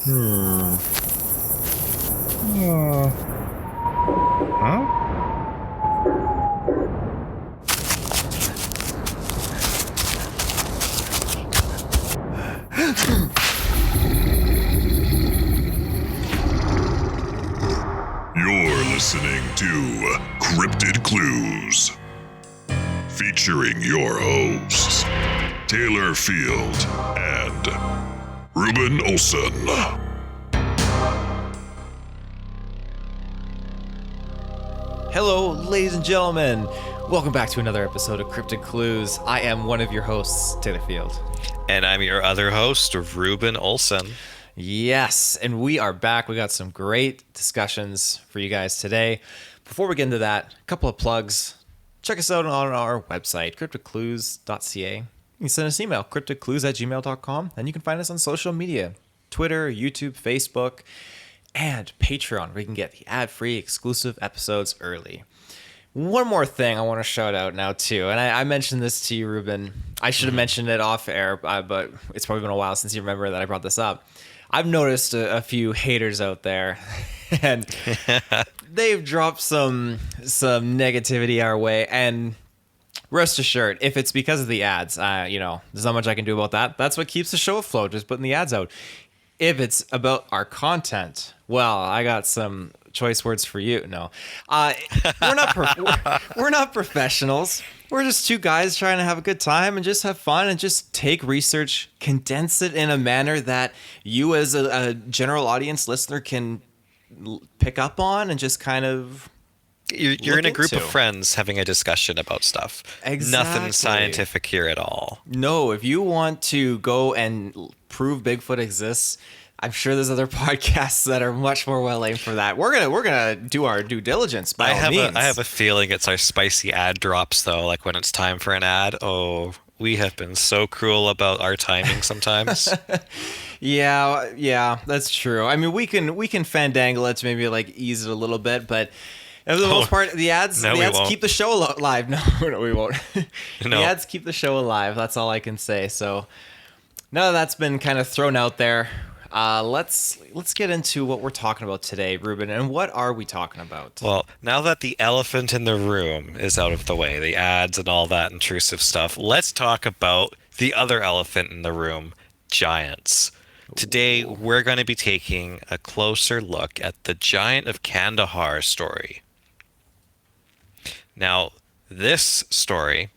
Huh? You're listening to Cryptid Clues, featuring your hosts, Taylor Field and Reuben Olson. Hello, ladies and gentlemen. Welcome back to another episode of Cryptid Clues. I am one of your hosts, Taylor Field. And I'm your other host, Reuben Olson. Yes, and we are back. We got some great discussions for you guys today. Before we get into that, a couple of plugs. Check us out on our website, CryptidClues.ca. You can send us an email, cryptidclues@gmail.com, and you can find us on social media, Twitter, YouTube, Facebook, and Patreon, where you can get the ad-free exclusive episodes early. One more thing I want to shout out now, too, and I mentioned this to you, Reuben. I should have mentioned it off air, but it's probably been a while since you remember that I brought this up. I've noticed a few haters out there, and they've dropped some negativity our way, and rest assured, if it's because of the ads, there's not much I can do about that. That's what keeps the show afloat, just putting the ads out. If it's about our content, well, I got some choice words for you. No, we're not professionals. We're just two guys trying to have a good time and just have fun and just take research, condense it in a manner that you as a general audience listener can pick up on and just kind of You're in a group of friends having a discussion about stuff. Exactly. Nothing scientific here at all. No, if you want to go and prove Bigfoot exists, I'm sure there's other podcasts that are much more well aimed for that. We're gonna do our due diligence by all means. I have a feeling it's our spicy ad drops though. Like when it's time for an ad. Oh, we have been so cruel about our timing sometimes. Yeah, that's true. I mean, we can fandangle it to maybe like ease it a little bit, but for the most part, the ads keep the show alive. No, we won't. The ads keep the show alive. That's all I can say. So now that's been kind of thrown out there. Let's get into what we're talking about today, Reuben. And what are we talking about? Well, now that the elephant in the room is out of the way, the ads and all that intrusive stuff, let's talk about the other elephant in the room, giants. Today, we're going to be taking a closer look at the Giant of Kandahar story. Now, this story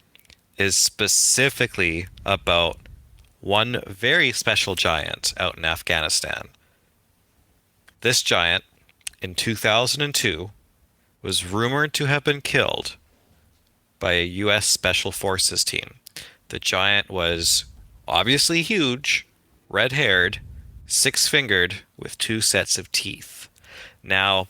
is specifically about one very special giant out in Afghanistan. This giant, in 2002, was rumored to have been killed by a U.S. Special Forces team. The giant was obviously huge, red-haired, six-fingered, with two sets of teeth. Now,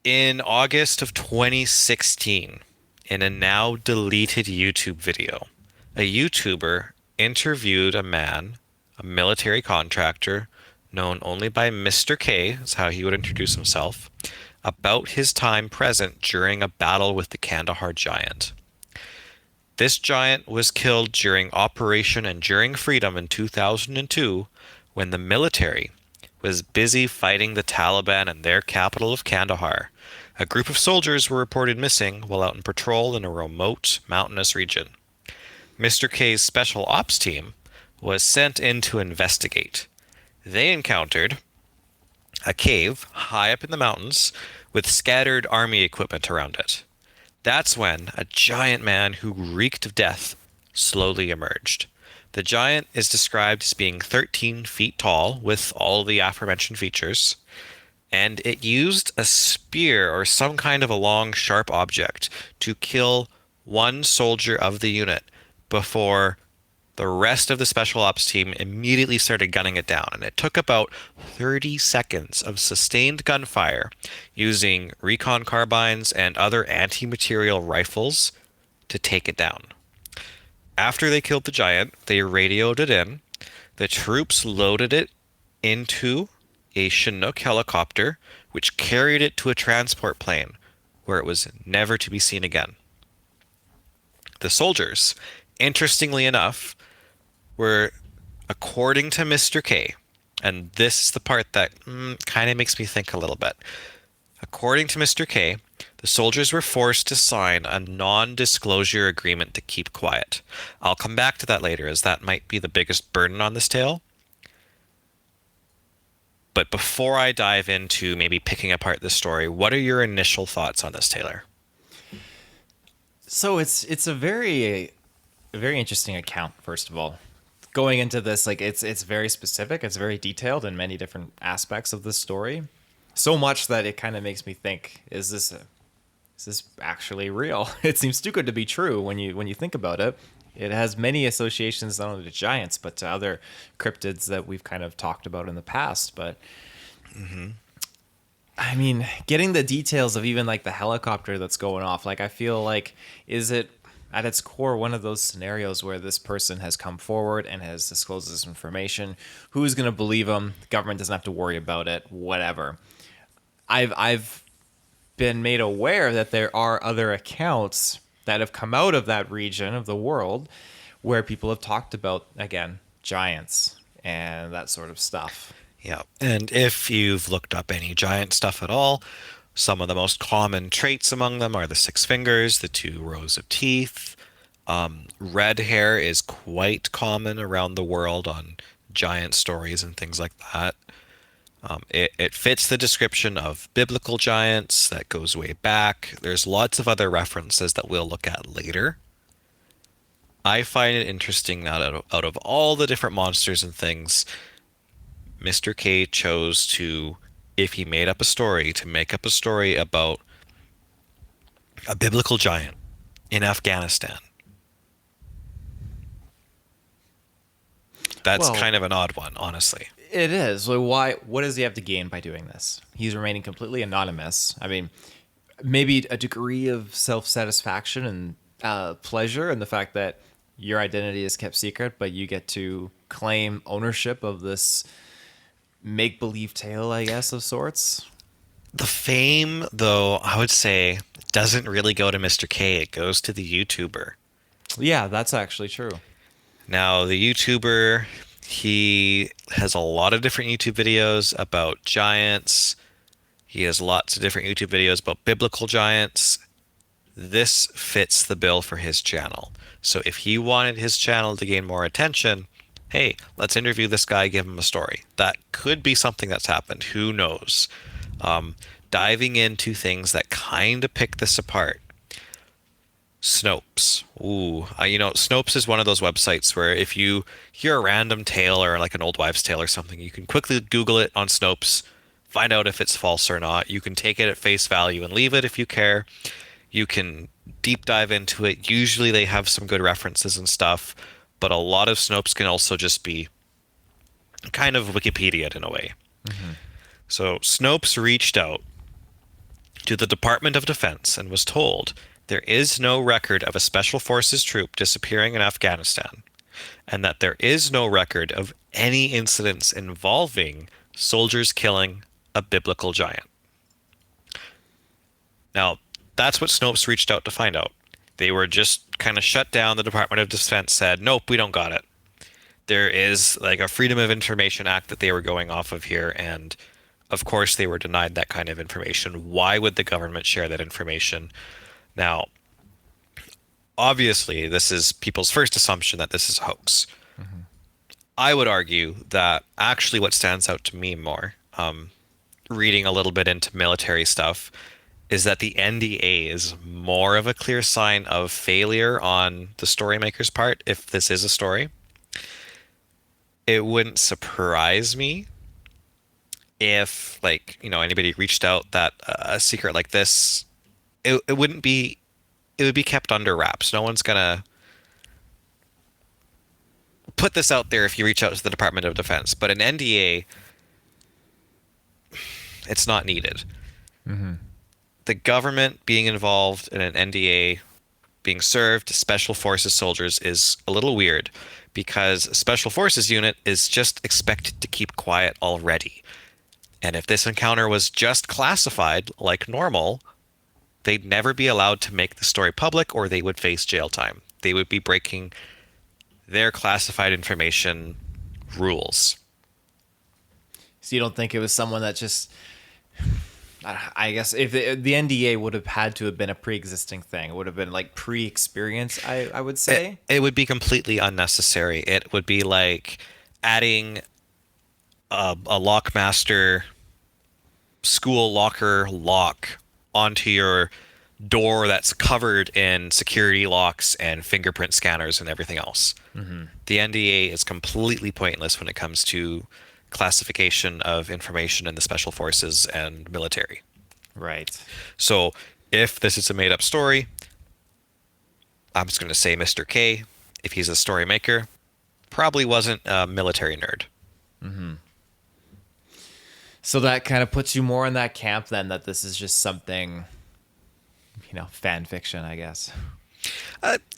in August of 2016, in a now deleted YouTube video, a YouTuber interviewed a man, a military contractor, known only by Mr. K, is how he would introduce himself, about his time present during a battle with the Kandahar giant. This giant was killed during Operation Enduring Freedom in 2002 when the military was busy fighting the Taliban in their capital of Kandahar. A group of soldiers were reported missing while out on patrol in a remote mountainous region. Mr. K's special ops team was sent in to investigate. They encountered a cave high up in the mountains with scattered army equipment around it. That's when a giant man who reeked of death slowly emerged. The giant is described as being 13 feet tall with all the aforementioned features, and it used a spear or some kind of a long, sharp object to kill one soldier of the unit before the rest of the special ops team immediately started gunning it down. And it took about 30 seconds of sustained gunfire using recon carbines and other anti-material rifles to take it down. After they killed the giant, they radioed it in. The troops loaded it into a Chinook helicopter, which carried it to a transport plane, where it was never to be seen again. The soldiers, interestingly enough, were, according to Mr. K, And this is the part that kind of makes me think a little bit. According to Mr. K, the soldiers were forced to sign a non-disclosure agreement to keep quiet. I'll come back to that later, as that might be the biggest burden on this tale. But before I dive into maybe picking apart this story, what are your initial thoughts on this, Taylor? So it's a very interesting account. First of all, going into this, like it's very specific. It's very detailed in many different aspects of the story. So much that it kind of makes me think: is this actually real? It seems too good to be true when you think about it. It has many associations not only to giants but to other cryptids that we've kind of talked about in the past. But I mean, getting the details of even like the helicopter that's going off, like I feel like, is it at its core one of those scenarios where this person has come forward and has disclosed this information? Who's going to believe them? The government doesn't have to worry about it, whatever. I've been made aware that there are other accounts that have come out of that region of the world where people have talked about, again, giants and that sort of stuff. Yeah, and if you've looked up any giant stuff at all, some of the most common traits among them are the 6 fingers, the 2 rows of teeth. Red hair is quite common around the world on giant stories and things like that. It fits the description of biblical giants that goes way back. There's lots of other references that we'll look at later. I find it interesting that out of all the different monsters and things, Mr. K chose to, if he made up a story, to make up a story about a biblical giant in Afghanistan. That's kind of an odd one, honestly. It is. So what does he have to gain by doing this? He's remaining completely anonymous. I mean, maybe a degree of self-satisfaction and pleasure in the fact that your identity is kept secret, but you get to claim ownership of this make-believe tale, I guess, of sorts. The fame, though, I would say, doesn't really go to Mr. K. It goes to the YouTuber. Yeah, that's actually true. Now, the YouTuber, he has a lot of different YouTube videos about giants. He has lots of different YouTube videos about biblical giants. This fits the bill for his channel. So if he wanted his channel to gain more attention, hey, let's interview this guy, give him a story. That could be something that's happened. Who knows? Diving into things that kind of pick this apart. Snopes. Ooh, Snopes is one of those websites where if you hear a random tale or like an old wives' tale or something, you can quickly Google it on Snopes, find out if it's false or not. You can take it at face value and leave it if you care. You can deep dive into it. Usually they have some good references and stuff, but a lot of Snopes can also just be kind of Wikipedia in a way. Mm-hmm. So Snopes reached out to the Department of Defense and was told there is no record of a Special Forces troop disappearing in Afghanistan, and that there is no record of any incidents involving soldiers killing a biblical giant. Now, that's what Snopes reached out to find out. They were just kind of shut down. The Department of Defense said, nope, we don't got it. There is like a Freedom of Information Act that they were going off of here, and of course they were denied that kind of information. Why would the government share that information? Now, obviously, this is people's first assumption that this is a hoax. Mm-hmm. I would argue that actually what stands out to me more, reading a little bit into military stuff, is that the NDA is more of a clear sign of failure on the story maker's part, if this is a story. It wouldn't surprise me if, anybody reached out that a secret like this, it would be kept under wraps. No one's gonna put this out there if you reach out to the Department of Defense. But an NDA, it's not needed. Mm-hmm. The government being involved in an NDA being served to Special Forces soldiers is a little weird, because a Special Forces unit is just expected to keep quiet already. And if this encounter was just classified like normal, they'd never be allowed to make the story public, or they would face jail time. They would be breaking their classified information rules. So you don't think it was someone that just, I guess if the NDA would have had to have been a pre-existing thing, it would have been like pre-experience, I would say. It would be completely unnecessary. It would be like adding a lockmaster school locker lock onto your door that's covered in security locks and fingerprint scanners and everything else. The NDA is completely pointless when it comes to classification of information in the special forces and military. Right. So if this is a made up story, I'm just going to say Mr. K, if he's a story maker, probably wasn't a military nerd. So that kind of puts you more in that camp then, that this is just something, fan fiction, I guess.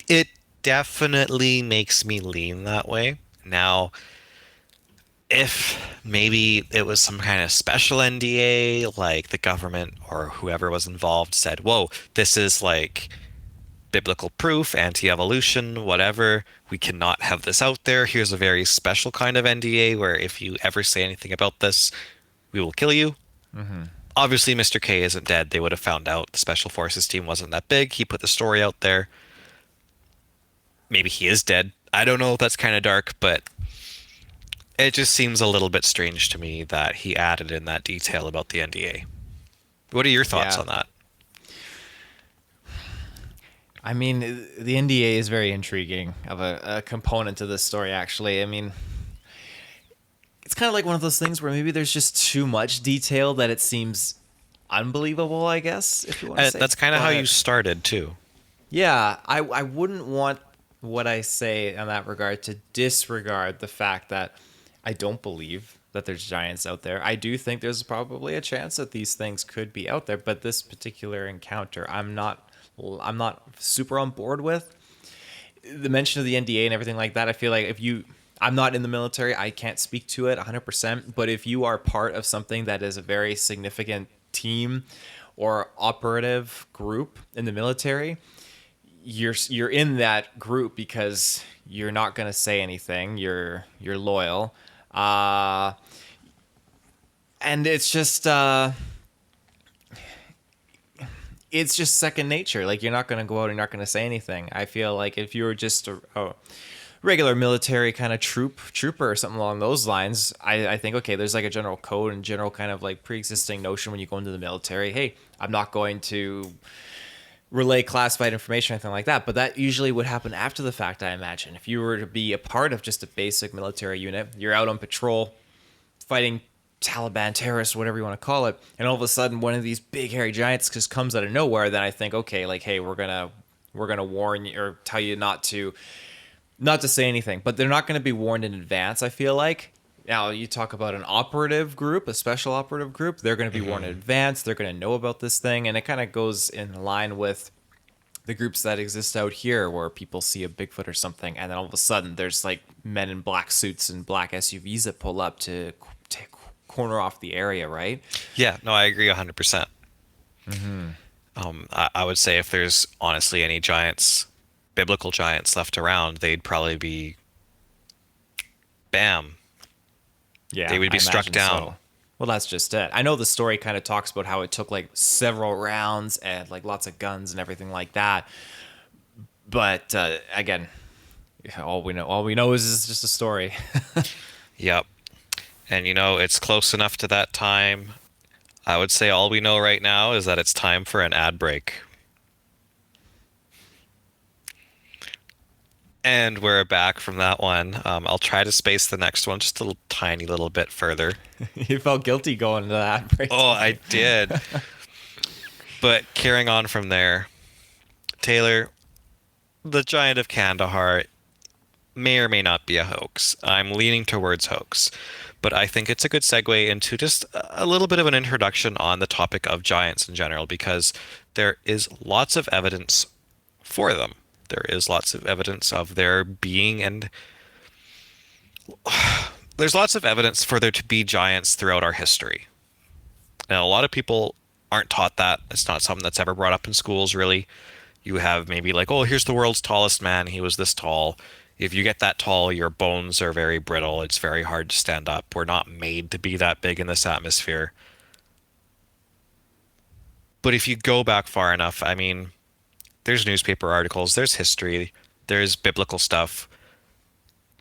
It definitely makes me lean that way. Now, if maybe it was some kind of special NDA, like the government or whoever was involved said, whoa, this is like biblical proof, anti-evolution, whatever, we cannot have this out there. Here's a very special kind of NDA where if you ever say anything about this, we will kill you. Obviously, Mr. K isn't dead. They would have found out the Special Forces team wasn't that big. He put the story out there. Maybe he is dead. I don't know. That's kind of dark, but it just seems a little bit strange to me that he added in that detail about the NDA. What are your thoughts on that? I mean, the NDA is very intriguing of a component to this story, actually. I mean, it's kind of like one of those things where maybe there's just too much detail that it seems unbelievable, I guess, if you want to say. That's kind of how you started, too. Yeah, I wouldn't want what I say in that regard to disregard the fact that I don't believe that there's giants out there. I do think there's probably a chance that these things could be out there, but this particular encounter, I'm not super on board with. The mention of the NDA and everything like that, I feel like I'm not in the military, I can't speak to it 100%, but if you are part of something that is a very significant team or operative group in the military, you're in that group because you're not going to say anything, you're loyal, and it's just second nature. Like, you're not going to go out and you're not going to say anything. I feel like if you were just a regular military kind of trooper or something along those lines, I think, okay, there's like a general code and general kind of like pre-existing notion when you go into the military. Hey, I'm not going to relay classified information or anything like that. But that usually would happen after the fact, I imagine. If you were to be a part of just a basic military unit, you're out on patrol fighting Taliban terrorists, whatever you want to call it, and all of a sudden one of these big hairy giants just comes out of nowhere, then I think, okay, like, hey, we're gonna warn you or tell you not to say anything. But they're not going to be warned in advance, I feel like. Now, you talk about an operative group, a special operative group, they're going to be warned in advance, they're going to know about this thing, and it kind of goes in line with the groups that exist out here where people see a Bigfoot or something, and then all of a sudden there's like men in black suits and black SUVs that pull up to corner off the area, right? Yeah, no, I agree 100%. I would say if there's honestly any biblical giants left around, they'd probably be, bam. Yeah, they would be struck down. So. Well, that's just it. I know the story kind of talks about how it took like several rounds and like lots of guns and everything like that. But again, all we know is it's just a story. Yep. And it's close enough to that time. I would say all we know right now is that it's time for an ad break. And we're back from that one. I'll try to space the next one just a tiny little bit further. You felt guilty going to that break. Oh, I did. But carrying on from there, Taylor, the Giant of Kandahar may or may not be a hoax. I'm leaning towards hoax. But I think it's a good segue into just a little bit of an introduction on the topic of giants in general, because there is lots of evidence for them. There is lots of evidence of their being, and there's lots of evidence for there to be giants throughout our history. And a lot of people aren't taught that. It's not something that's ever brought up in schools, really. You have maybe like, oh, here's the world's tallest man. He was this tall. If you get that tall, your bones are very brittle. It's very hard to stand up. We're not made to be that big in this atmosphere. But if you go back far enough, I mean, there's newspaper articles, there's history, there's biblical stuff.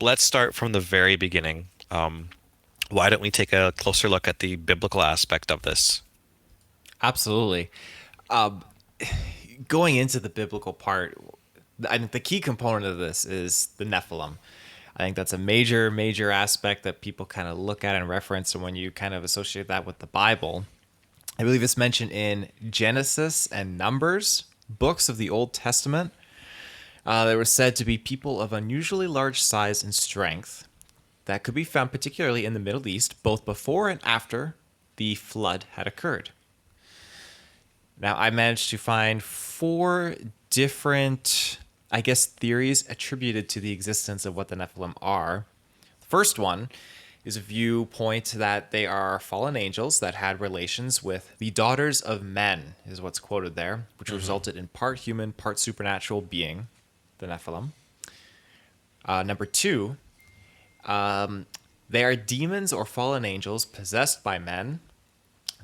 Let's start from the very beginning. Why don't we take a closer look at the biblical aspect of this? Absolutely. Going into the biblical part, I think the key component of this is the Nephilim. I think that's a major aspect that people kind of look at and reference, and when you kind of associate that with the Bible, I believe it's mentioned in Genesis and Numbers, books of the Old Testament. They were said to be people of unusually large size and strength that could be found particularly in the Middle East, both before and after the flood had occurred. Now, I managed to find 4 different, I guess, theories attributed to the existence of what the Nephilim are. The first one is a viewpoint that they are fallen angels that had relations with the daughters of men, is what's quoted there, which resulted in part human, part supernatural being, the Nephilim. Number 2, they are demons or fallen angels possessed by men,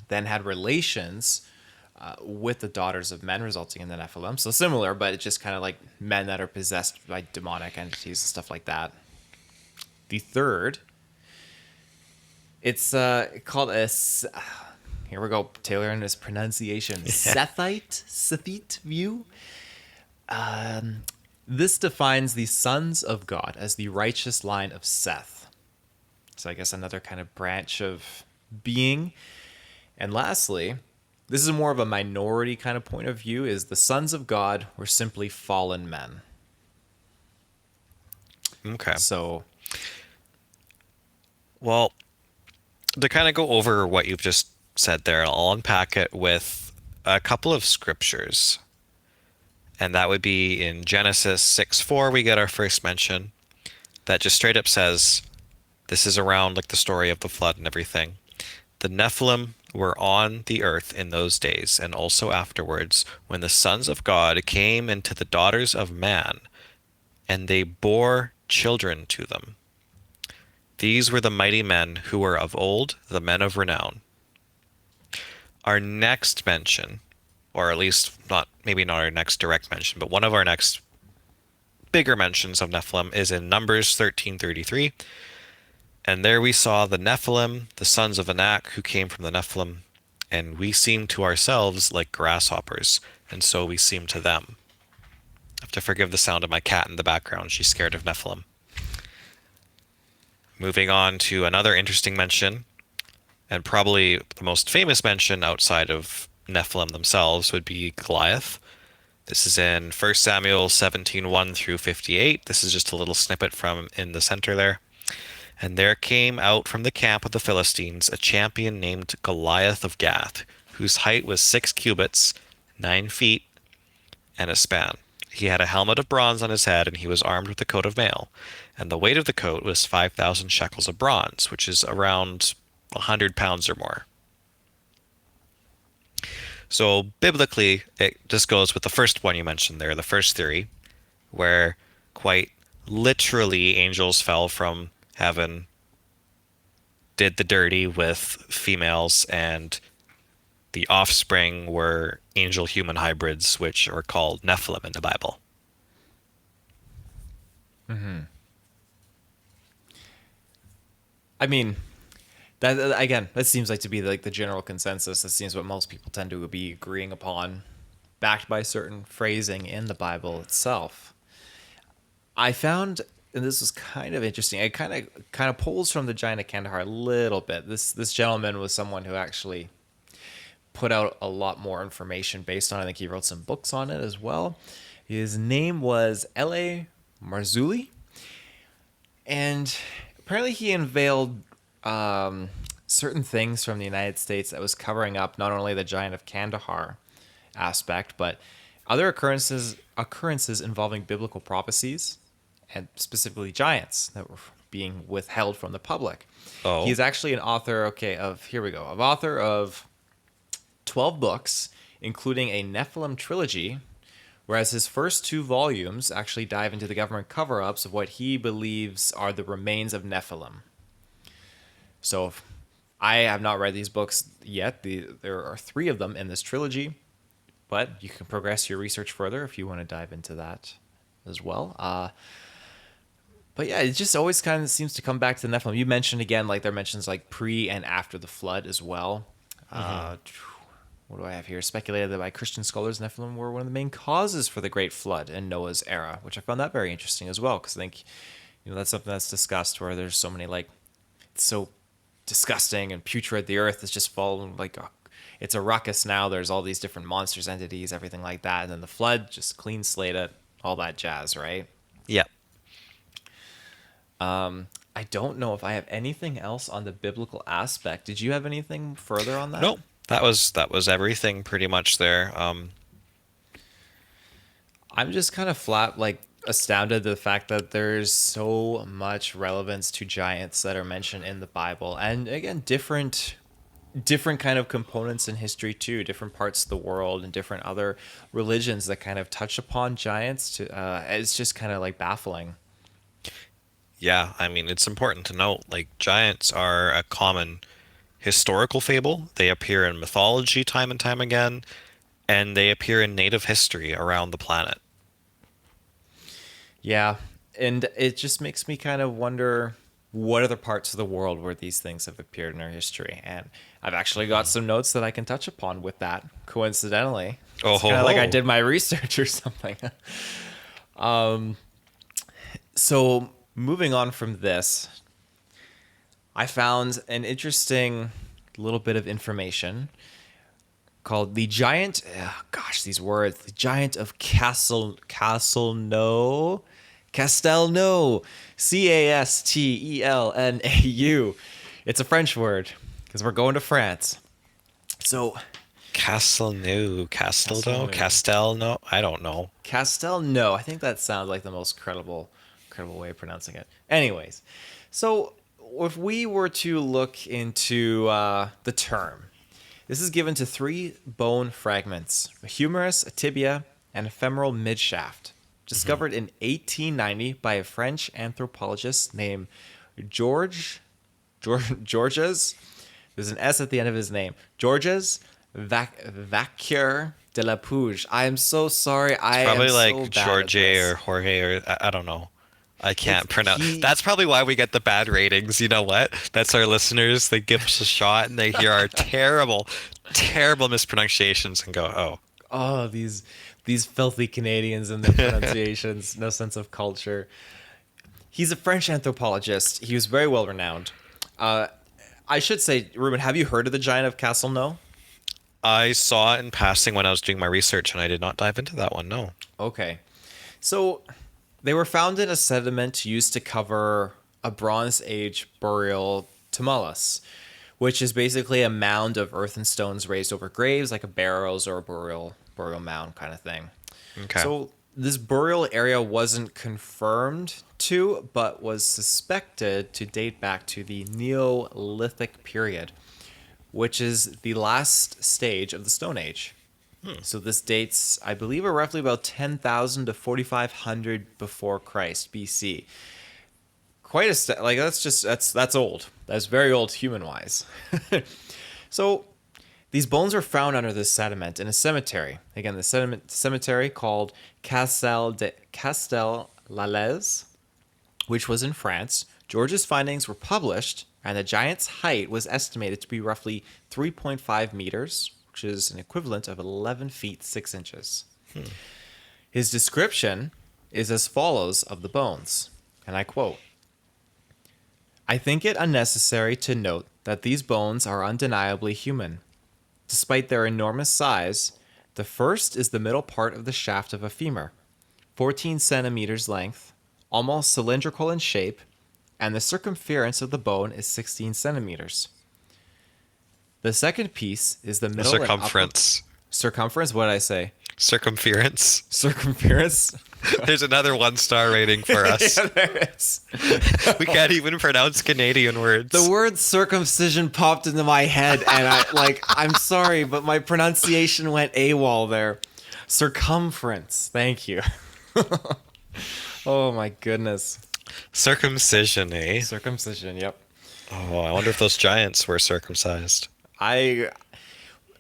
then had relations with the daughters of men, resulting in the Nephilim. So similar, but it's just kind of like men that are possessed by demonic entities and stuff like that. The third, it's called a, here we go, Taylor and his pronunciation, Sethite view. This defines the sons of God as the righteous line of Seth. So I guess another kind of branch of being. And lastly, this is more of a minority kind of point of view, is the sons of God were simply fallen men. Okay. So, well, to kind of go over what you've just said there, I'll unpack it with a couple of scriptures. And that would be in Genesis 6:4, we get our first mention that just straight up says, this is around like the story of the flood and everything. The Nephilim were on the earth in those days, and also afterwards, when the sons of God came into the daughters of man, and they bore children to them. These were the mighty men who were of old, the men of renown. Our next mention, or at least maybe not our next direct mention, but one of our next bigger mentions of Nephilim is in Numbers 13:33. And there we saw the Nephilim, the sons of Anak, who came from the Nephilim, and we seemed to ourselves like grasshoppers, and so we seemed to them. I have to forgive the sound of my cat in the background. She's scared of Nephilim. Moving on to another interesting mention, and probably the most famous mention outside of Nephilim themselves would be Goliath. This is in 1 Samuel 17:1 through 58. This is just a little snippet from in the center there. And there came out from the camp of the Philistines a champion named Goliath of Gath, whose height was 6 cubits, 9 feet, and a span. He had a helmet of bronze on his head, and he was armed with a coat of mail. And the weight of the coat was 5,000 shekels of bronze, which is around 100 pounds or more. So biblically, it just goes with the first one you mentioned there, the first theory, where quite literally angels fell from heaven, did the dirty with females, and the offspring were angel-human hybrids, which are called Nephilim in the Bible. I mean, that seems like to be like the general consensus. That seems what most people tend to be agreeing upon, backed by certain phrasing in the Bible itself. I found, and this was kind of interesting, it kind of pulls from the Giant of Kandahar a little bit. This gentleman was someone who actually put out a lot more information based on it. I think he wrote some books on it as well. His name was L.A. Marzulli, and apparently he unveiled certain things from the United States that was covering up not only the Giant of Kandahar aspect, but other occurrences involving biblical prophecies, and specifically giants that were being withheld from the public. Oh. He's actually an author, author of 12 books, including a Nephilim trilogy, whereas his first 2 volumes actually dive into the government cover-ups of what he believes are the remains of Nephilim. So I have not read these books yet. There are 3 of them in this trilogy, but you can progress your research further if you want to dive into that as well. But yeah, it just always kind of seems to come back to the Nephilim. You mentioned again, like there mentions like pre and after the flood as well. What do I have here? Speculated that by Christian scholars, Nephilim were one of the main causes for the Great Flood in Noah's era, which I found that very interesting as well, because I think, that's something that's discussed where there's so many like, it's so disgusting and putrid. The earth is just falling like it's a ruckus now. There's all these different monsters, entities, everything like that, and then the flood just clean slate it, all that jazz, right? Yeah. I don't know if I have anything else on the biblical aspect. Did you have anything further on that? No, that was everything pretty much there. I'm just kind of astounded at the fact that there's so much relevance to giants that are mentioned in the Bible, and again, different kind of components in history too, different parts of the world and different other religions that kind of touch upon giants. It's just kind of like baffling. Yeah, I mean, it's important to note, like, giants are a common historical fable. They appear in mythology time and time again, and they appear in native history around the planet. Yeah, and it just makes me kind of wonder what other parts of the world where these things have appeared in our history. And I've actually got some notes that I can touch upon with that, coincidentally. It's kind of like I did my research or something. So moving on from this, I found an interesting little bit of information called the giant. These words. The giant of Castelnau, Castelnau, Castelnau. It's a French word because we're going to France. So Castelnau. I don't know. Castelnau. I think that sounds like the most credible way of pronouncing it. Anyways, so if we were to look into the term, this is given to 3 bone fragments: a humerus, a tibia, and a femoral midshaft, discovered in 1890 by a French anthropologist named Georges. There's an S at the end of his name. Georges Vaquier de la Puge. I am so sorry. It's probably like George or Jorge, or I don't know. I can't pronounce. That's probably why we get the bad ratings. You know what? That's our listeners. They give us a shot and they hear our terrible mispronunciations and go, oh, these filthy Canadians and their pronunciations, no sense of culture. He's a French anthropologist. He was very well renowned. I should say, Reuben, have you heard of the giant of Castelnau? I saw it in passing when I was doing my research, and I did not dive into that one. No. Okay, so they were found in a sediment used to cover a Bronze Age burial tumulus, which is basically a mound of earth and stones raised over graves, like a barrows or a burial mound kind of thing. Okay. So this burial area wasn't confirmed to, but was suspected to date back to the Neolithic period, which is the last stage of the Stone Age. So this dates, I believe, roughly about 10,000 to 4,500 before Christ, BC. Quite that's old. That's very old human-wise. So these bones were found under this sediment in a cemetery. Again, the cemetery called Castel-Lalez, which was in France. George's findings were published, and the giant's height was estimated to be roughly 3.5 meters, which is an equivalent of 11 feet 6 inches. His description is as follows of the bones, and I quote, "I think it unnecessary to note that these bones are undeniably human. Despite their enormous size, the first is the middle part of the shaft of a femur, 14 centimeters length, almost cylindrical in shape, and the circumference of the bone is 16 centimeters. The second piece is the middle circumference. Circumference? What did I say? Circumference. Circumference? There's another 1-star rating for us. Yeah, there is. We can't even pronounce Canadian words. The word circumcision popped into my head, and I'm sorry, but my pronunciation went AWOL there. Circumference. Thank you. Oh my goodness. Circumcision, eh? Circumcision. Yep. Oh, I wonder if those giants were circumcised. I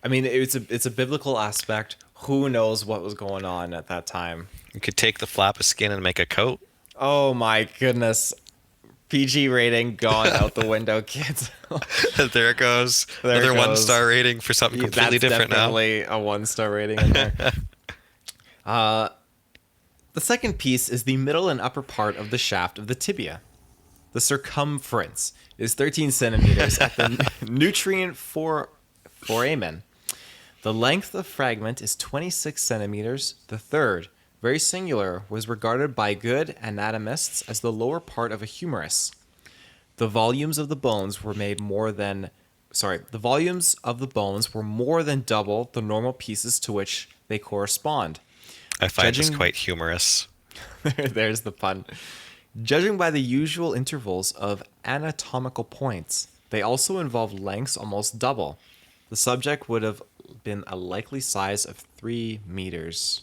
mean, it's a biblical aspect. Who knows what was going on at that time? You could take the flap of skin and make a coat. Oh my goodness. PG rating gone out the window, kids. There it goes. There it Another goes. 1-star rating for something completely That's different now. definitely a 1-star rating in there. The second piece is the middle and upper part of the shaft of the tibia. The circumference is 13 centimeters at the nutrient foramen. The length of fragment is 26 centimeters. The third, very singular, was regarded by good anatomists as the lower part of a humerus. The volumes of the bones were more than double the normal pieces to which they correspond. I find this Judging- quite humorous. There's the pun. Judging by the usual intervals of anatomical points, they also involve lengths almost double. The subject would have been a likely size of 3 meters.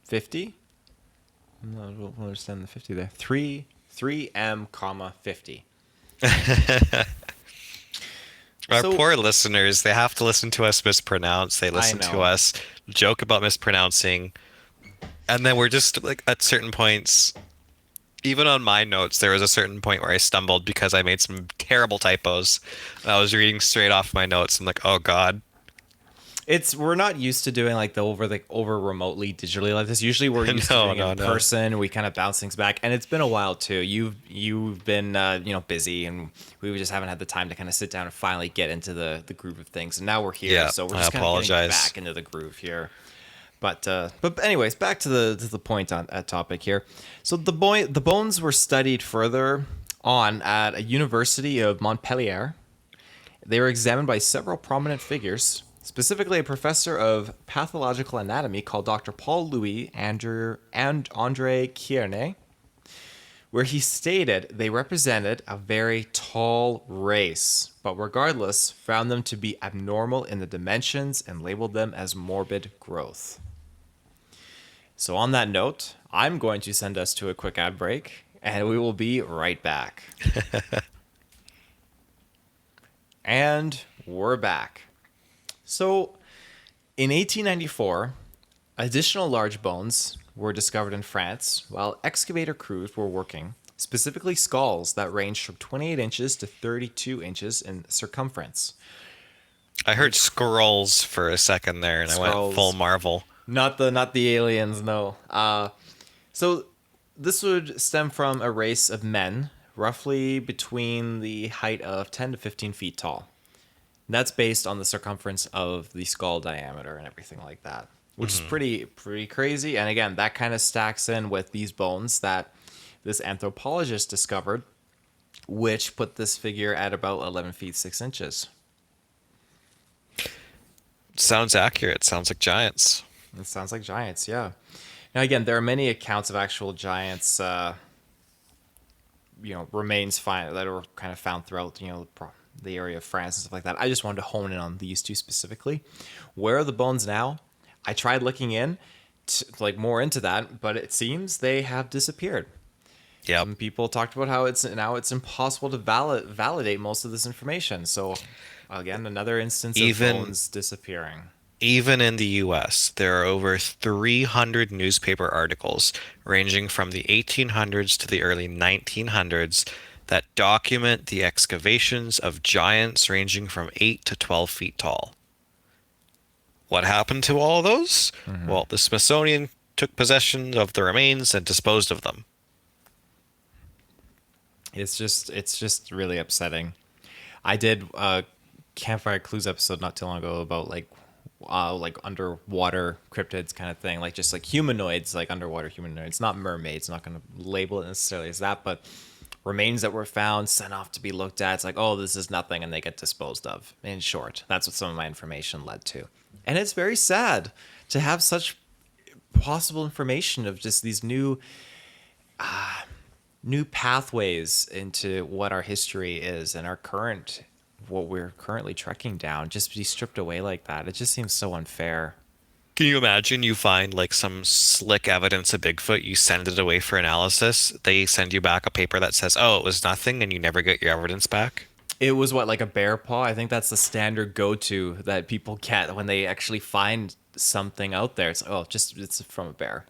50? No, we'll understand the 50 there. 3M, 50. Our So- poor listeners, they have to listen to us mispronounce. They listen to know. us joke about mispronouncing. And then we're just like at certain points, even on my notes, there was a certain point where I stumbled because I made some terrible typos. And I was reading straight off my notes. I'm like, oh God. We're not used to doing like the over remotely digitally like this. Usually we're used to doing it in person. We kind of bounce things back, and it's been a while too. You've been busy, and we just haven't had the time to kind of sit down and finally get into the groove of things. And now we're here, Yeah, so we're I just kind of getting apologize. back into the groove here. But anyways, back to the point on that topic here. So the bones were studied further on at a University of Montpellier. They were examined by several prominent figures, specifically a professor of pathological anatomy called Dr. Paul Louis and Andre Kierne, where he stated they represented a very tall race, but regardless, found them to be abnormal in the dimensions and labeled them as morbid growth. So on that note, I'm going to send us to a quick ad break, and we will be right back. And we're back. So, in 1894, additional large bones were discovered in France while excavator crews were working, specifically skulls that ranged from 28 inches to 32 inches in circumference. I heard scrolls for a second there, and I went Skrulls. full Marvel. Not the aliens, no. So this would stem from a race of men, roughly between the height of 10 to 15 feet tall. And that's based on the circumference of the skull diameter and everything like that, which is pretty crazy. And again, that kind of stacks in with these bones that this anthropologist discovered, which put this figure at about 11 feet 6 inches. Sounds accurate. Sounds like giants. It sounds like giants, yeah. Now, again, there are many accounts of actual giants, remains that are kind of found throughout, the area of France and stuff like that. I just wanted to hone in on these two specifically. Where are the bones now? I tried looking more into that, but it seems they have disappeared. Yeah. People talked about how it's impossible to validate most of this information. So, again, another instance of bones disappearing. Even in the US, there are over 300 newspaper articles ranging from the 1800s to the early 1900s that document the excavations of giants ranging from 8 to 12 feet tall. What happened to all of those? Well, the Smithsonian took possession of the remains and disposed of them. It's just really upsetting. I did a Campfire Clues episode not too long ago about like underwater cryptids kind of thing, like just like humanoids, like underwater humanoids, not mermaids. Not going to label it necessarily as that, but remains that were found, sent off to be looked at. It's like, oh, this is nothing, and they get disposed of. In short, that's what some of my information led to. And it's very sad to have such possible information of just these new pathways into what our history is and what we're currently trekking down, just be stripped away like that. It just seems so unfair. Can you imagine you find like some slick evidence of Bigfoot, you send it away for analysis, they send you back a paper that says, oh, it was nothing, and you never get your evidence back? It was what, like a bear paw? I think that's the standard go-to that people get when they actually find something out there. It's it's from a bear.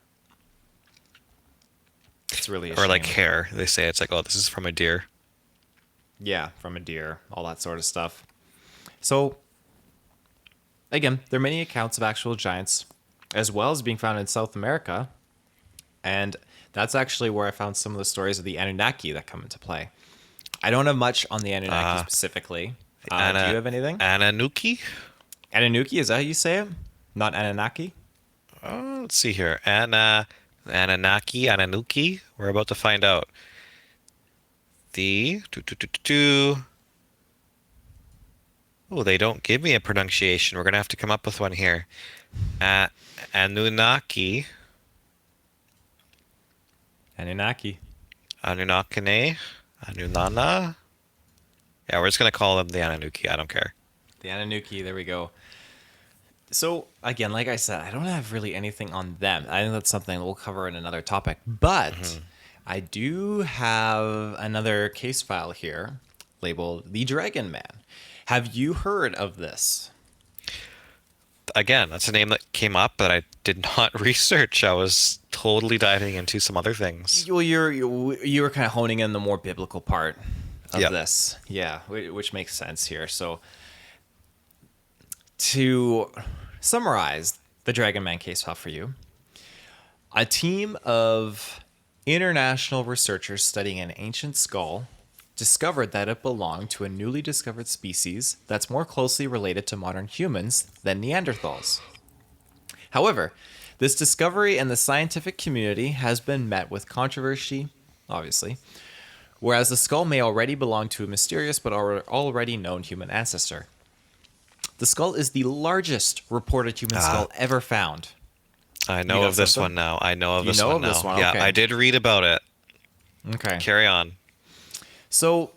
It's really a Or like shame. hair. They say it's like, oh, this is from a deer. Yeah, from a deer, all that sort of stuff. So, again, there are many accounts of actual giants, as well as being found in South America. And that's actually where I found some of the stories of the Anunnaki that come into play. I don't have much on the Anunnaki specifically. Do you have anything? Ananuki? Anunnaki, is that how you say it? Not Anunnaki? Oh, let's see here. Anunnaki, Ananuki. We're about to find out. Oh, they don't give me a pronunciation. We're gonna have to come up with one here. Anunnaki, Anunnaki. Anunnakine, Anunnana. Yeah, we're just gonna call them the Anunnaki. I don't care. The Anunnaki, there we go. So, again, like I said, I don't have really anything on them. I think that's something we'll cover in another topic. But I do have another case file here labeled The Dragon Man. Have you heard of this? Again, that's a name that came up, but I did not research. I was totally diving into some other things. Well, you were kind of honing in the more biblical part of Yep. this. Yeah, which makes sense here. So, to summarize the Dragon Man case file for you, a team of international researchers studying an ancient skull discovered that it belonged to a newly discovered species that's more closely related to modern humans than Neanderthals. However, this discovery in the scientific community has been met with controversy, obviously, whereas the skull may already belong to a mysterious but already known human ancestor. The skull is the largest reported human skull ever found. I know of this one now. I know of this one now. Yeah, Okay. I did read about it. Okay. Carry on. So,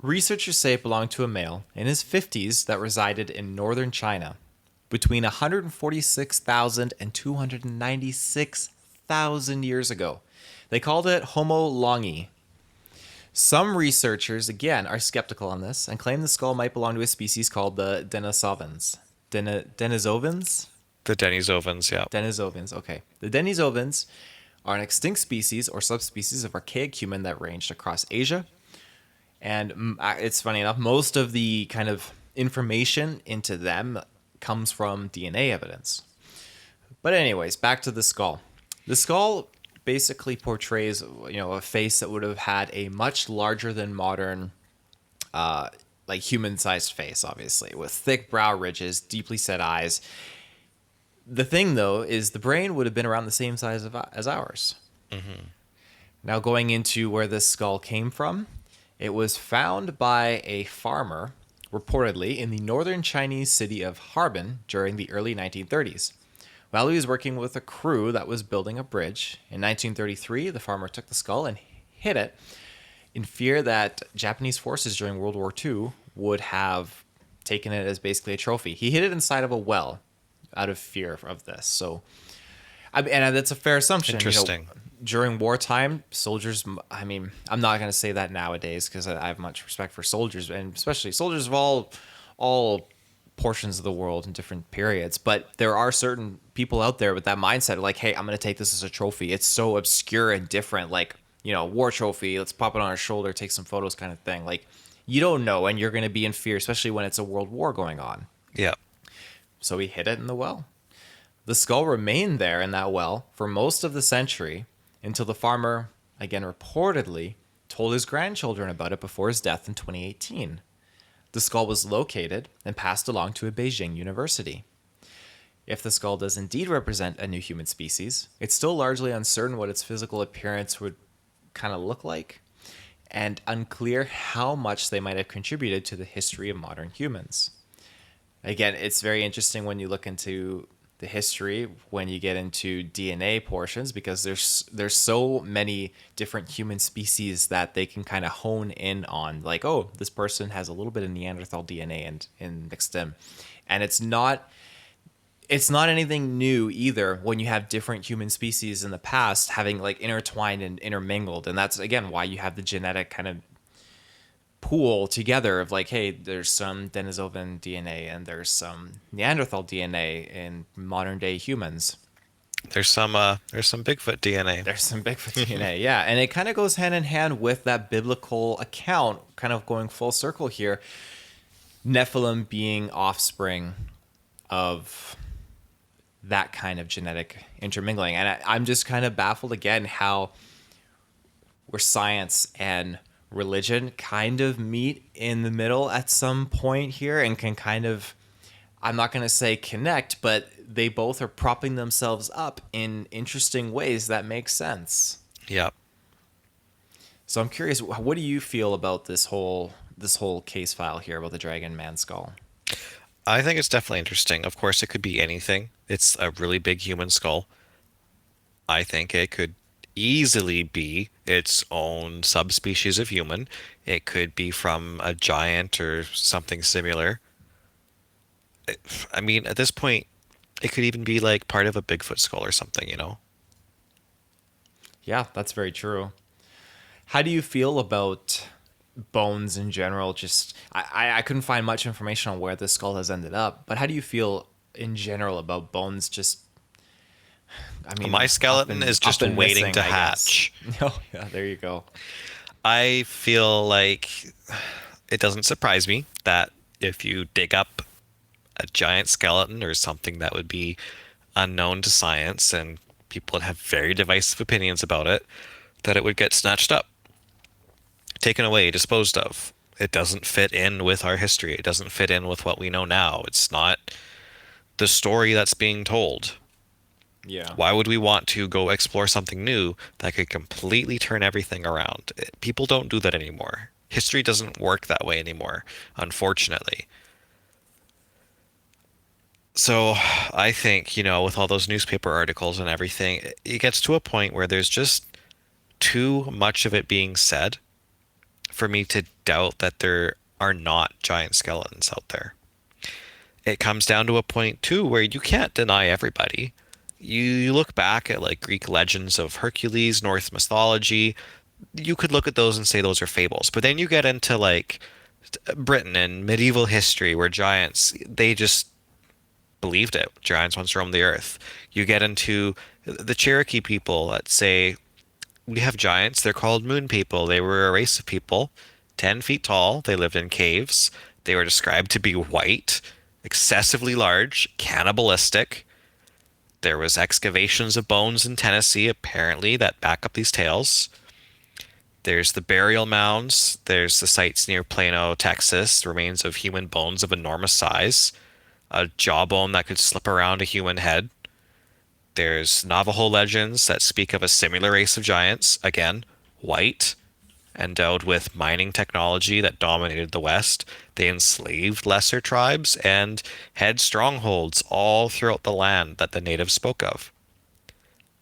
researchers say it belonged to a male in his 50s that resided in northern China between 146,000 and 296,000 years ago. They called it Homo longi. Some researchers, again, are skeptical on this and claim the skull might belong to a species called the Denisovans. Denisovans? The Denisovans, yeah. Denisovans, okay. The Denisovans are an extinct species or subspecies of archaic human that ranged across Asia. And it's funny enough, most of the kind of information into them comes from DNA evidence. But anyways, back to the skull. The skull basically portrays, a face that would have had a much larger than modern, like human-sized face, obviously, with thick brow ridges, deeply set eyes. The thing, though, is the brain would have been around the same size as ours. Mm-hmm. Now, going into where this skull came from, it was found by a farmer, reportedly, in the northern Chinese city of Harbin during the early 1930s. While he was working with a crew that was building a bridge, in 1933, the farmer took the skull and hid it in fear that Japanese forces during World War II would have taken it as basically a trophy. He hid it inside of a well out of fear of this. So, and that's a fair assumption. Interesting. During wartime, soldiers, I'm not going to say that nowadays because I have much respect for soldiers, and especially soldiers of all portions of the world in different periods. But there are certain people out there with that mindset, like, hey, I'm going to take this as a trophy. It's so obscure and different, like, war trophy, let's pop it on our shoulder, take some photos kind of thing. Like, you don't know, and you're going to be in fear, especially when it's a world war going on. Yeah. So he hid it in the well. The skull remained there in that well for most of the century until the farmer, again reportedly, told his grandchildren about it before his death in 2018. The skull was located and passed along to a Beijing university. If the skull does indeed represent a new human species, it's still largely uncertain what its physical appearance would kind of look like, and unclear how much they might have contributed to the history of modern humans. Again, it's very interesting when you look into the history, when you get into DNA portions, because there's so many different human species that they can kind of hone in on, like, oh, this person has a little bit of Neanderthal DNA and mixed in. And it's not it's not anything new either when you have different human species in the past having like intertwined and intermingled. And that's, again, why you have the genetic kind of pool together of like, hey, there's some Denisovan DNA and there's some Neanderthal DNA in modern day humans. There's some Bigfoot DNA. There's some Bigfoot DNA, yeah. And it kind of goes hand in hand with that biblical account, kind of going full circle here. Nephilim being offspring of that kind of genetic intermingling. And I'm just kind of baffled again how where science and religion kind of meet in the middle at some point here and can kind of, I'm not going to say connect, but they both are propping themselves up in interesting ways that make sense. Yep. So I'm curious, what do you feel about this whole case file here about the Dragon Man skull? I think it's definitely interesting. Of course, it could be anything. It's a really big human skull. I think it could easily be its own subspecies of human. It could be from a giant or something similar. I mean, at this point, it could even be like part of a Bigfoot skull or something, you know? Yeah, that's very true. How do you feel about bones in general? Just I couldn't find much information on where the skull has ended up, but how do you feel in general about bones? Just, I mean, My skeleton is just waiting missing, to I guess. hatch. Oh, yeah, there you go. I feel like it doesn't surprise me that if you dig up a giant skeleton or something that would be unknown to science and people would have very divisive opinions about it, that it would get snatched up, taken away, disposed of. It doesn't fit in with our history. It doesn't fit in with what we know now. It's not the story that's being told. Yeah. Why would we want to go explore something new that could completely turn everything around? People don't do that anymore. History doesn't work that way anymore, unfortunately. So I think, with all those newspaper articles and everything, it gets to a point where there's just too much of it being said for me to doubt that there are not giant skeletons out there. It comes down to a point, too, where you can't deny everybody. You look back at like Greek legends of Hercules, Norse mythology, you could look at those and say those are fables. But then you get into like Britain and medieval history where giants, they just believed it. Giants once roamed the earth. You get into the Cherokee people that say, we have giants. They're called moon people. They were a race of people, 10 feet tall. They lived in caves. They were described to be white, excessively large, cannibalistic. There was excavations of bones in Tennessee, apparently, that back up these tales. There's the burial mounds. There's the sites near Plano, Texas, remains of human bones of enormous size. A jawbone that could slip around a human head. There's Navajo legends that speak of a similar race of giants, again, white, endowed with mining technology that dominated the West. They enslaved lesser tribes and had strongholds all throughout the land that the natives spoke of.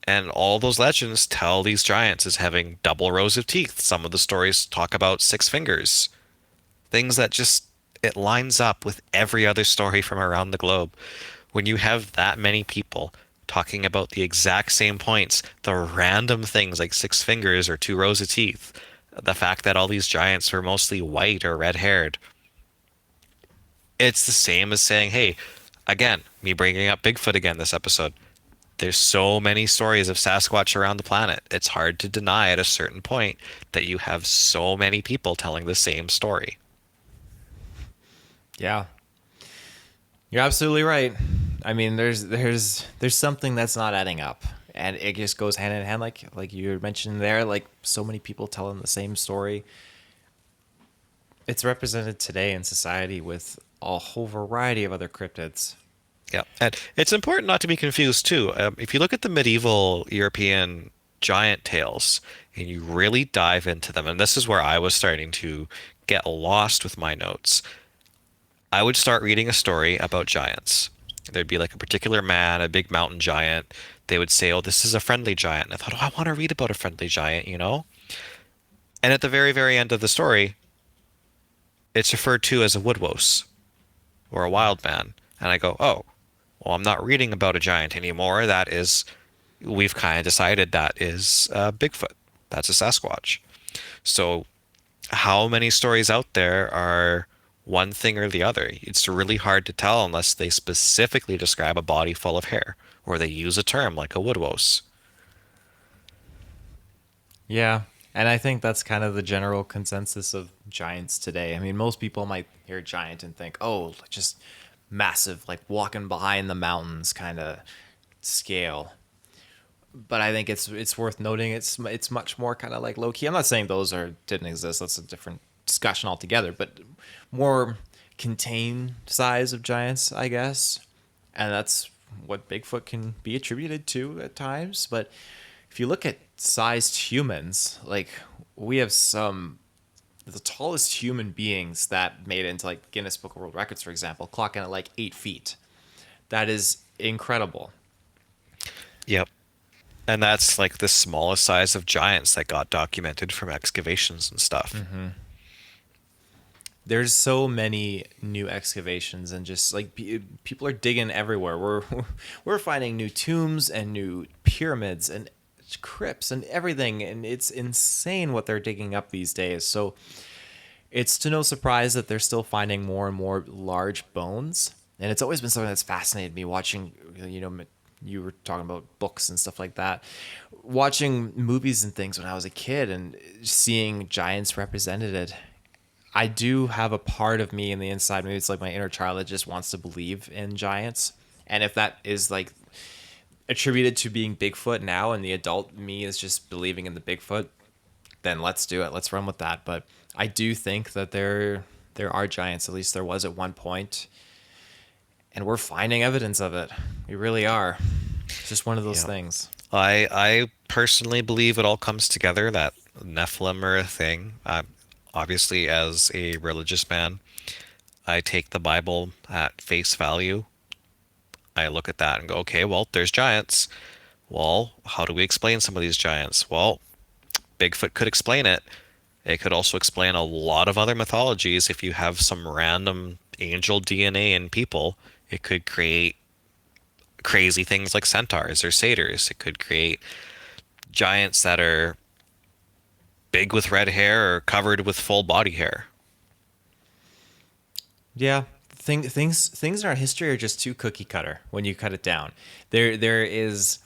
And all those legends tell these giants as having double rows of teeth. Some of the stories talk about 6 fingers. Things that just, it lines up with every other story from around the globe. When you have that many people talking about the exact same points, the random things like 6 fingers or 2 rows of teeth, the fact that all these giants were mostly white or red-haired, it's the same as saying, hey, again, me bringing up Bigfoot again this episode, there's so many stories of Sasquatch around the planet. It's hard to deny at a certain point that you have so many people telling the same story. Yeah. You're absolutely right. I mean, there's something that's not adding up, and it just goes hand in hand, like you mentioned there, like so many people telling the same story. It's represented today in society with a whole variety of other cryptids. Yeah, and it's important not to be confused too. If you look at the medieval European giant tales and you really dive into them, and this is where I was starting to get lost with my notes, I would start reading a story about giants. There'd be like a particular man, a big mountain giant. They would say, oh, this is a friendly giant. And I thought, oh, I want to read about a friendly giant, And at the very, very end of the story, it's referred to as a woodwose or a wild man. And I go, oh, Well, I'm not reading about a giant anymore. We've kind of decided that is Bigfoot. That's a Sasquatch. So, how many stories out there are one thing or the other? It's really hard to tell unless they specifically describe a body full of hair or they use a term like a woodwose. Yeah. And I think that's kind of the general consensus of giants today. I mean, most people might hear giant and think, oh, just massive, like walking behind the mountains kind of scale. But I think it's worth noting it's much more kind of like low key. I'm not saying those didn't exist. That's a different discussion altogether. But more contained size of giants, I guess, and that's what Bigfoot can be attributed to at times. But if you look at sized humans, like we have the tallest human beings that made it into like Guinness Book of World Records, for example, clocking at like 8 feet. That is incredible. Yep. And that's like the smallest size of giants that got documented from excavations and stuff. Mm-hmm. There's so many new excavations and just like people are digging everywhere. We're finding new tombs and new pyramids and crypts and everything, and it's insane what they're digging up these days. So it's to no surprise that they're still finding more and more large bones, and it's always been something that's fascinated me watching. You were talking about books and stuff like that, watching movies and things when I was a kid and seeing giants represented. I do have a part of me in the inside, maybe it's like my inner child, that just wants to believe in giants. And if that is like attributed to being Bigfoot now and the adult me is just believing in the Bigfoot, then let's do it. Let's run with that. But I do think that there are giants, at least there was at one point, and we're finding evidence of it. We really are. It's just one of those things. I personally believe it all comes together, that Nephilim are a thing. Obviously, as a religious man, I take the Bible at face value. I look at that and go, okay, well, there's giants. Well, how do we explain some of these giants? Well, Bigfoot could explain it. It could also explain a lot of other mythologies. If you have some random angel DNA in people, it could create crazy things like centaurs or satyrs. It could create giants that are big with red hair or covered with full body hair. Yeah, things in our history are just too cookie cutter when you cut it down. There is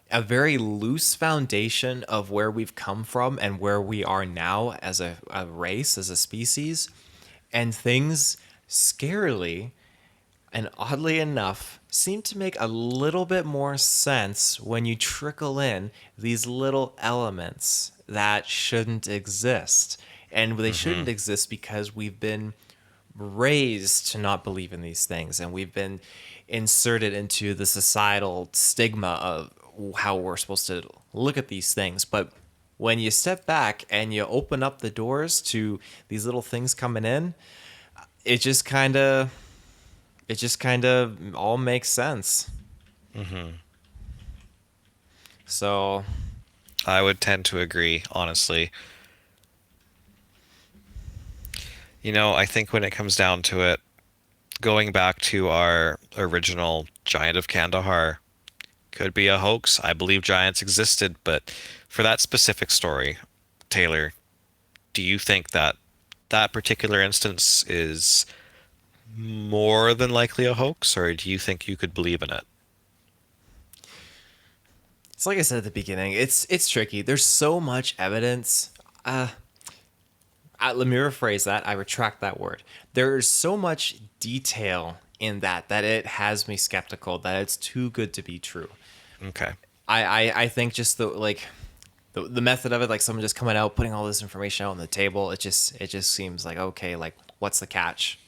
a very loose foundation of where we've come from and where we are now as a race, as a species, and things scarily and oddly enough seem to make a little bit more sense when you trickle in these little elements that shouldn't exist. And they shouldn't exist because we've been raised to not believe in these things, and we've been inserted into the societal stigma of how we're supposed to look at these things. But when you step back and you open up the doors to these little things coming in, it just kind of all makes sense. So I would tend to agree, honestly. I think when it comes down to it, going back to our original Giant of Kandahar could be a hoax. I believe giants existed, but for that specific story, Taylor, do you think that that particular instance is more than likely a hoax, or do you think you could believe in it? it's like I said at the beginning, it's tricky. There's so much evidence. Let me rephrase that. I retract that word. There's so much detail in that it has me skeptical that it's too good to be true. Okay. I think just the method of it, like someone just coming out, putting all this information out on the table, it just seems like, okay, like what's the catch?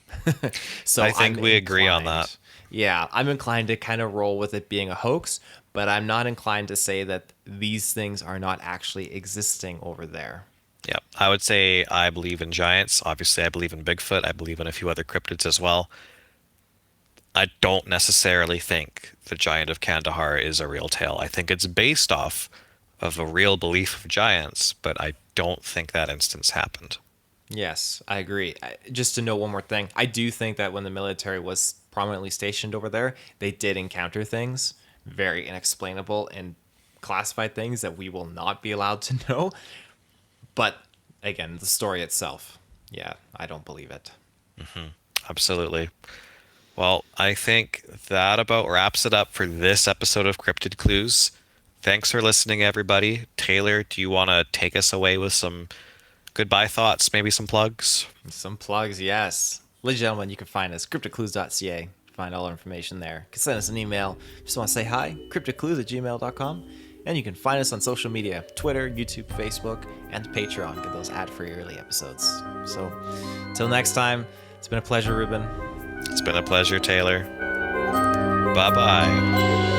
So I think we agree on that. Yeah, I'm inclined to kind of roll with it being a hoax, but I'm not inclined to say that these things are not actually existing over there. Yeah, I would say I believe in giants. Obviously, I believe in Bigfoot. I believe in a few other cryptids as well. I don't necessarily think the Giant of Kandahar is a real tale. I think it's based off of a real belief of giants, but I don't think that instance happened. Yes, I agree. Just to know one more thing, I do think that when the military was prominently stationed over there, they did encounter things very inexplainable and classified things that we will not be allowed to know. But again, the story itself, yeah, I don't believe it. Absolutely. Well, I think that about wraps it up for this episode of Cryptid Clues. Thanks for listening, everybody. Taylor, do you want to take us away with some goodbye thoughts, maybe some plugs? Some plugs, yes. Ladies and gentlemen, you can find us CryptidClues.ca. Find all our information there. You can send us an email. Just want to say hi, CryptidClues@gmail.com. And you can find us on social media, Twitter, YouTube, Facebook, and Patreon. Get those ad-free early episodes. So, until next time, it's been a pleasure, Reuben. It's been a pleasure, Taylor. Bye-bye.